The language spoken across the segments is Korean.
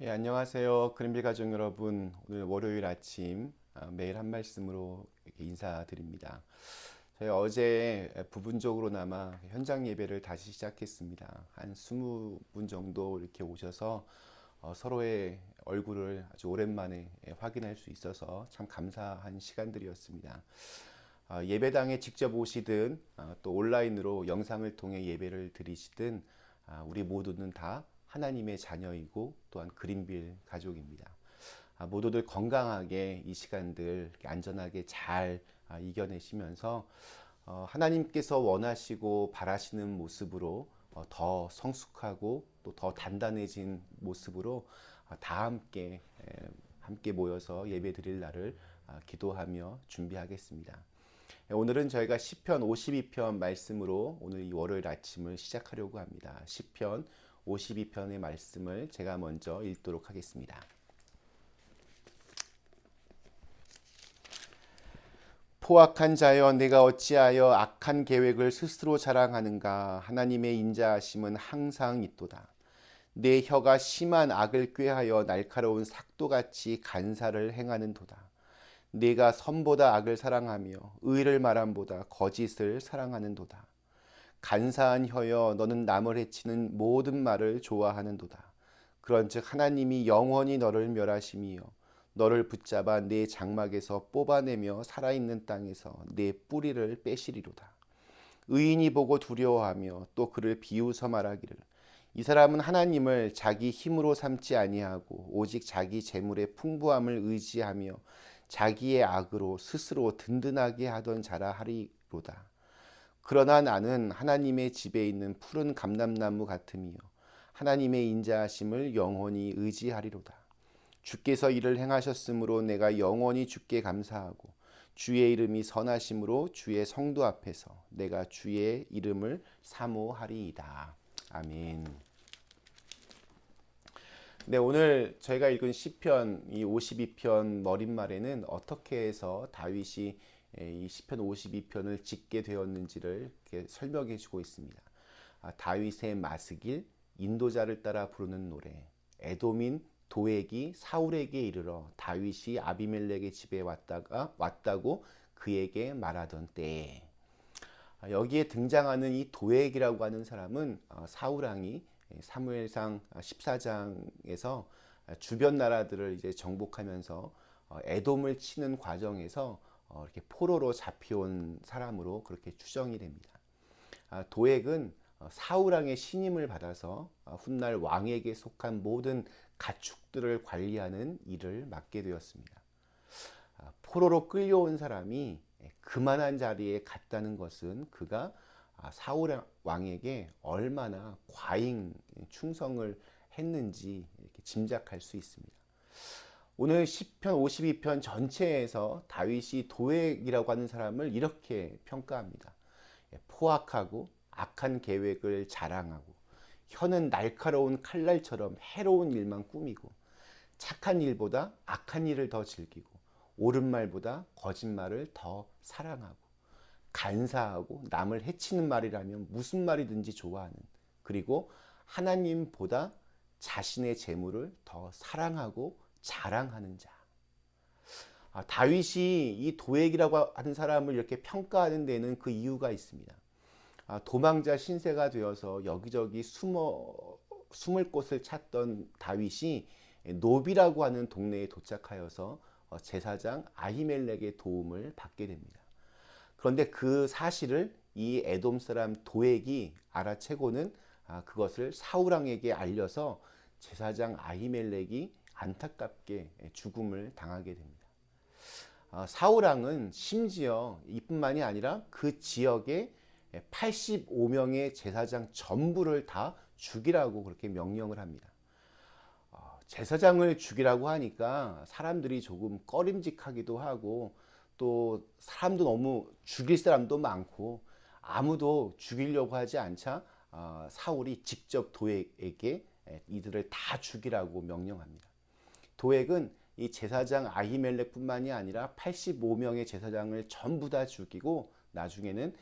예, 안녕하세요. 그린빌 가족 여러분. 오늘 월요일 아침 매일 한 말씀으로 이렇게 인사드립니다. 저희 어제 부분적으로나마 현장 예배를 다시 시작했습니다. 한 20분 정도 이렇게 오셔서 서로의 얼굴을 아주 오랜만에 확인할 수 있어서 참 감사한 시간들이었습니다. 예배당에 직접 오시든 또 온라인으로 영상을 통해 예배를 드리시든 우리 모두는 다 하나님의 자녀이고 또한 그린빌 가족입니다. 모두들 건강하게 이 시간들 이렇게 안전하게 잘 이겨내시면서 하나님께서 원하시고 바라시는 모습으로 더 성숙하고 또 더 단단해진 모습으로 다 함께 모여서 예배 드릴 날을 기도하며 준비하겠습니다. 오늘은 저희가 시편 52편 말씀으로 오늘 이 월요일 아침을 시작하려고 합니다. 시편 52편의 말씀을 제가 먼저 읽도록 하겠습니다. 포악한 자여, 내가 어찌하여 악한 계획을 스스로 자랑하는가? 하나님의 인자하심은 항상 있도다. 내 혀가 심한 악을 꾀하여 날카로운 삭도같이 간사를 행하는도다. 네가 선보다 악을 사랑하며 의를 말함보다 거짓을 사랑하는도다. 간사한 혀여, 너는 남을 해치는 모든 말을 좋아하는도다. 그런즉 하나님이 영원히 너를 멸하심이요 너를 붙잡아 네 장막에서 뽑아내며 살아있는 땅에서 네 뿌리를 빼시리로다. 의인이 보고 두려워하며 또 그를 비웃어 말하기를 이 사람은 하나님을 자기 힘으로 삼지 아니하고 오직 자기 재물의 풍부함을 의지하며 자기의 악으로 스스로 든든하게 하던 자라 하리로다. 그러나 나는 하나님의 집에 있는 푸른 감람나무 같으며 하나님의 인자하심을 영원히 의지하리로다. 주께서 이를 행하셨으므로 내가 영원히 주께 감사하고 주의 이름이 선하심으로 주의 성도 앞에서 내가 주의 이름을 사모하리이다. 아멘. 네, 오늘 저희가 읽은 시편 이 52편 머릿말에는 어떻게 해서 다윗이 이 시편 52편을 짓게 되었는지를 이렇게 설명해 주고 있습니다. 다윗의 마스길, 인도자를 따라 부르는 노래, 에돔인 도액이 사울에게 이르러 다윗이 아비멜렉의 집에 왔다고 그에게 말하던 때에 여기에 등장하는 이 도액이라고 하는 사람은 사울 왕이 사무엘상 14장에서 주변 나라들을 이제 정복하면서 에돔을 치는 과정에서 이렇게 포로로 잡혀온 사람으로 그렇게 추정이 됩니다. 도액은 사울 왕의 신임을 받아서 훗날 왕에게 속한 모든 가축들을 관리하는 일을 맡게 되었습니다. 포로로 끌려온 사람이 그만한 자리에 갔다는 것은 그가 사울 왕에게 얼마나 과잉 충성을 했는지 이렇게 짐작할 수 있습니다. 오늘 시편 52편 전체에서 다윗이 도액이라고 하는 사람을 이렇게 평가합니다. 포악하고 악한 계획을 자랑하고 혀는 날카로운 칼날처럼 해로운 일만 꾸미고 착한 일보다 악한 일을 더 즐기고 옳은 말보다 거짓말을 더 사랑하고 간사하고 남을 해치는 말이라면 무슨 말이든지 좋아하는, 그리고 하나님보다 자신의 재물을 더 사랑하고 자랑하는 자. 다윗이 이 도액이라고 하는 사람을 이렇게 평가하는 데는 그 이유가 있습니다. 도망자 신세가 되어서 여기저기 숨을 곳을 찾던 다윗이 노비라고 하는 동네에 도착하여서 제사장 아히멜렉의 도움을 받게 됩니다. 그런데 그 사실을 이 에돔 사람 도액이 알아채고는 그것을 사울 왕에게 알려서 제사장 아히멜렉이 안타깝게 죽음을 당하게 됩니다. 사울 왕은 심지어 이뿐만이 아니라 그 지역의 85명의 제사장 전부를 다 죽이라고 그렇게 명령을 합니다. 제사장을 죽이라고 하니까 사람들이 조금 꺼림직하기도 하고 또 사람도 너무 죽일 사람도 많고 아무도 죽이려고 하지 않자 사울이 직접 도액에게 이들을 다 죽이라고 명령합니다. 도액은 이 제사장 아히멜렉뿐만이 아니라 85명의 제사장을 전부 다 죽이고 나중에는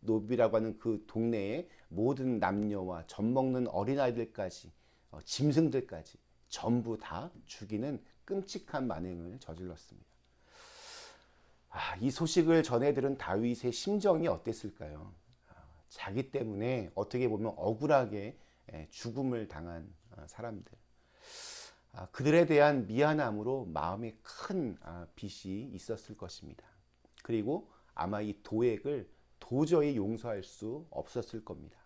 노비라고 하는 그 동네의 모든 남녀와 젖먹는 어린아이들까지 짐승들까지 전부 다 죽이는 끔찍한 만행을 저질렀습니다. 이 소식을 전해 들은 다윗의 심정이 어땠을까요? 자기 때문에 어떻게 보면 억울하게 죽음을 당한 사람들. 그들에 대한 미안함으로 마음에 큰 빚이 있었을 것입니다. 그리고 아마 이 도액을 도저히 용서할 수 없었을 겁니다.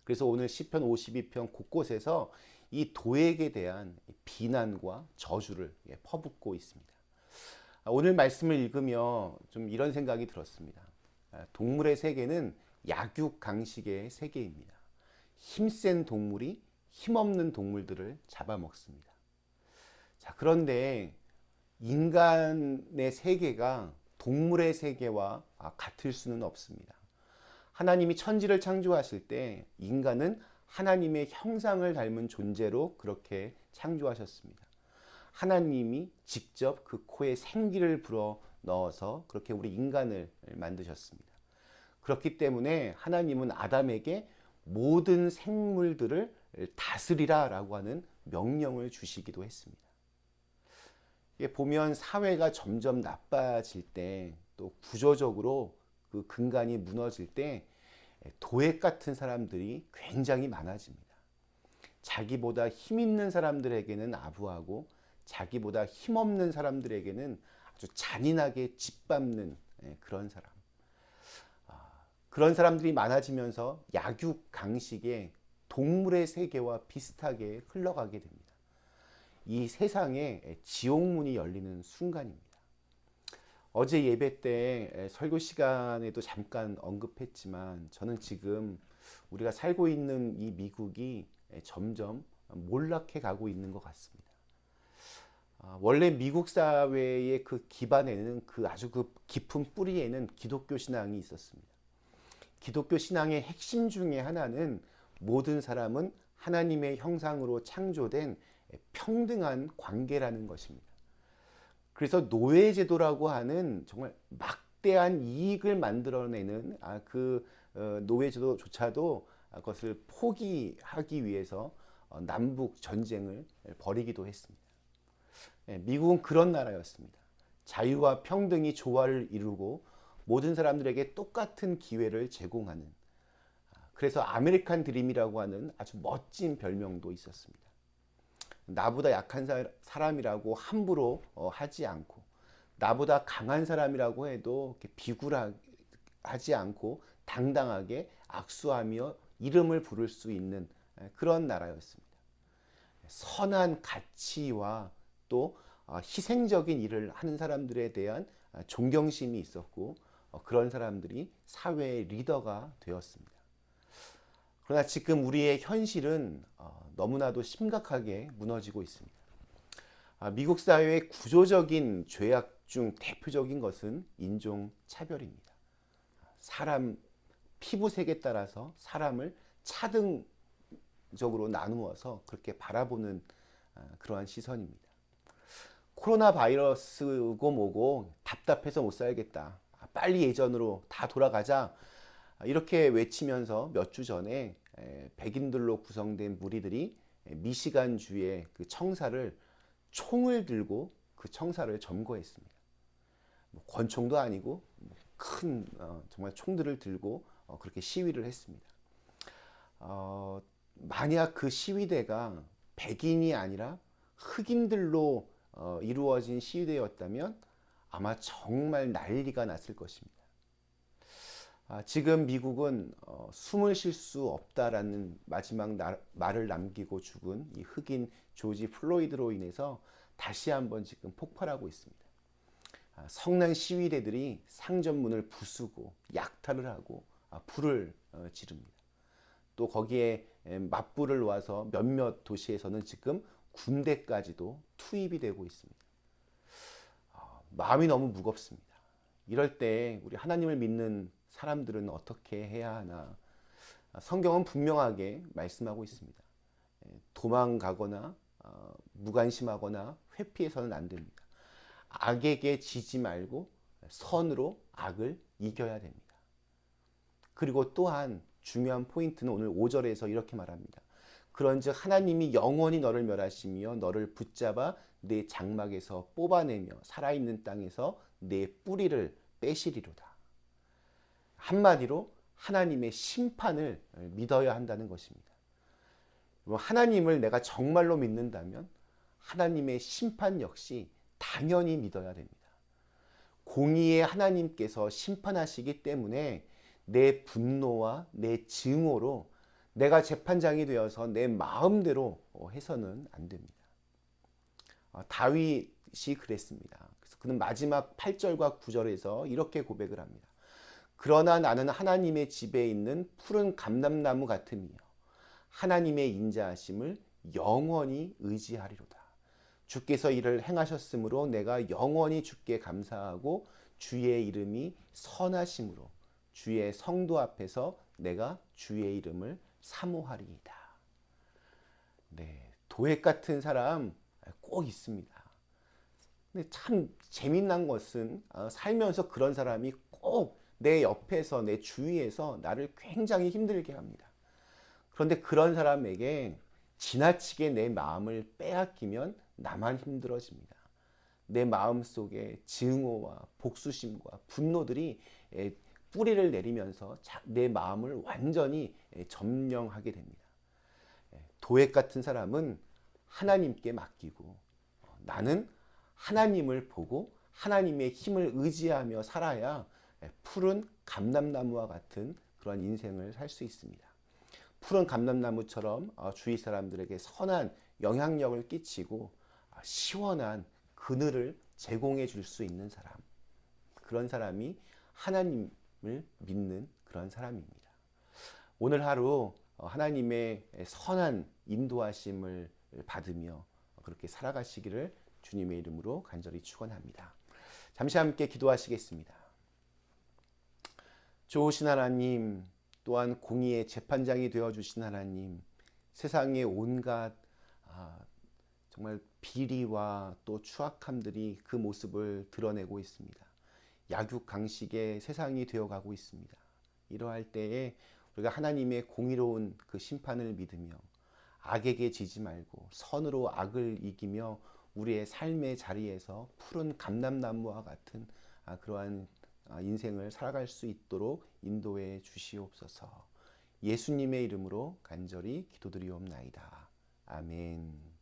그래서 오늘 시편 52편 곳곳에서 이 도액에 대한 비난과 저주를 퍼붓고 있습니다. 오늘 말씀을 읽으며 좀 이런 생각이 들었습니다. 동물의 세계는 약육강식의 세계입니다. 힘센 동물이 힘없는 동물들을 잡아먹습니다. 자, 그런데 인간의 세계가 동물의 세계와 같을 수는 없습니다. 하나님이 천지를 창조하실 때 인간은 하나님의 형상을 닮은 존재로 그렇게 창조하셨습니다. 하나님이 직접 그 코에 생기를 불어 넣어서 그렇게 우리 인간을 만드셨습니다. 그렇기 때문에 하나님은 아담에게 모든 생물들을 다스리라 라고 하는 명령을 주시기도 했습니다. 보면 사회가 점점 나빠질 때, 또 구조적으로 그 근간이 무너질 때 도액 같은 사람들이 굉장히 많아집니다. 자기보다 힘 있는 사람들에게는 아부하고 자기보다 힘없는 사람들에게는 아주 잔인하게 짓밟는 그런 사람. 그런 사람들이 많아지면서 약육강식의 동물의 세계와 비슷하게 흘러가게 됩니다. 이 세상에 지옥문이 열리는 순간입니다. 어제 예배 때 설교 시간에도 잠깐 언급했지만 저는 지금 우리가 살고 있는 이 미국이 점점 몰락해 가고 있는 것 같습니다. 원래 미국 사회의 그 기반에는 아주 그 깊은 뿌리에는 기독교 신앙이 있었습니다. 기독교 신앙의 핵심 중에 하나는 모든 사람은 하나님의 형상으로 창조된 평등한 관계라는 것입니다. 그래서 노예제도라고 하는 정말 막대한 이익을 만들어내는 노예제도조차도 그것을 포기하기 위해서 남북 전쟁을 벌이기도 했습니다. 미국은 그런 나라였습니다. 자유와 평등이 조화를 이루고 모든 사람들에게 똑같은 기회를 제공하는, 그래서 아메리칸 드림이라고 하는 아주 멋진 별명도 있었습니다. 나보다 약한 사람이라고 함부로 하지 않고, 나보다 강한 사람이라고 해도 비굴하지 않고 당당하게 악수하며 이름을 부를 수 있는 그런 나라였습니다. 선한 가치와 또 희생적인 일을 하는 사람들에 대한 존경심이 있었고, 그런 사람들이 사회의 리더가 되었습니다. 그러나 지금 우리의 현실은 너무나도 심각하게 무너지고 있습니다. 미국 사회의 구조적인 죄악 중 대표적인 것은 인종차별입니다. 사람 피부색에 따라서 사람을 차등적으로 나누어서 그렇게 바라보는 그러한 시선입니다. 코로나 바이러스고 뭐고 답답해서 못 살겠다, 빨리 예전으로 다 돌아가자, 이렇게 외치면서 몇 주 전에 백인들로 구성된 무리들이 미시간주의 그 청사를 총을 들고 그 청사를 점거했습니다. 권총도 아니고 큰 정말 총들을 들고 그렇게 시위를 했습니다. 만약 그 시위대가 백인이 아니라 흑인들로 이루어진 시위대였다면 아마 정말 난리가 났을 것입니다. 지금 미국은 숨을 쉴 수 없다라는 마지막 말을 남기고 죽은 이 흑인 조지 플로이드로 인해서 다시 한번 지금 폭발하고 있습니다. 성난 시위대들이 상점문을 부수고 약탈을 하고 불을 지릅니다. 또 거기에 맞불을 놓아서 몇몇 도시에서는 지금 군대까지도 투입이 되고 있습니다. 마음이 너무 무겁습니다. 이럴 때 우리 하나님을 믿는 사람들은 어떻게 해야 하나? 성경은 분명하게 말씀하고 있습니다. 도망가거나 무관심하거나 회피해서는 안 됩니다. 악에게 지지 말고 선으로 악을 이겨야 됩니다. 그리고 또한 중요한 포인트는 오늘 5절에서 이렇게 말합니다. 그런즉 하나님이 영원히 너를 멸하시며 너를 붙잡아 내 장막에서 뽑아내며 살아있는 땅에서 내 뿌리를 빼시리로다. 한마디로 하나님의 심판을 믿어야 한다는 것입니다. 하나님을 내가 정말로 믿는다면 하나님의 심판 역시 당연히 믿어야 됩니다. 공의의 하나님께서 심판하시기 때문에 내 분노와 내 증오로 내가 재판장이 되어서 내 마음대로 해서는 안 됩니다. 다윗이 그랬습니다. 그래서 그는 마지막 8절과 9절에서 이렇게 고백을 합니다. 그러나 나는 하나님의 집에 있는 푸른 감람나무 같으며 하나님의 인자하심을 영원히 의지하리로다. 주께서 이를 행하셨으므로 내가 영원히 주께 감사하고 주의 이름이 선하심으로 주의 성도 앞에서 내가 주의 이름을 사모하리이다. 네, 도액 같은 사람 꼭 있습니다. 근데 참 재미난 것은 살면서 그런 사람이 꼭 내 옆에서 내 주위에서 나를 굉장히 힘들게 합니다. 그런데 그런 사람에게 지나치게 내 마음을 빼앗기면 나만 힘들어집니다. 내 마음 속에 증오와 복수심과 분노들이 뿌리를 내리면서 내 마음을 완전히 점령하게 됩니다. 도액 같은 사람은 하나님께 맡기고 나는 하나님을 보고 하나님의 힘을 의지하며 살아야 푸른 감람나무와 같은 그런 인생을 살 수 있습니다. 푸른 감람나무처럼 주위 사람들에게 선한 영향력을 끼치고 시원한 그늘을 제공해 줄 수 있는 사람, 그런 사람이 하나님을 믿는 그런 사람입니다. 오늘 하루 하나님의 선한 인도하심을 받으며 그렇게 살아가시기를 주님의 이름으로 간절히 축원합니다. 잠시 함께 기도하시겠습니다. 좋으신 하나님, 또한 공의의 재판장이 되어주신 하나님, 세상의 온갖 정말 비리와 또 추악함들이 그 모습을 드러내고 있습니다. 약육강식의 세상이 되어가고 있습니다. 이러할 때에 우리가 하나님의 공의로운 그 심판을 믿으며 악에게 지지 말고 선으로 악을 이기며 우리의 삶의 자리에서 푸른 감람나무와 같은 그러한 인생을 살아갈 수 있도록 인도해 주시옵소서. 예수님의 이름으로 간절히 기도드리옵나이다. 아멘.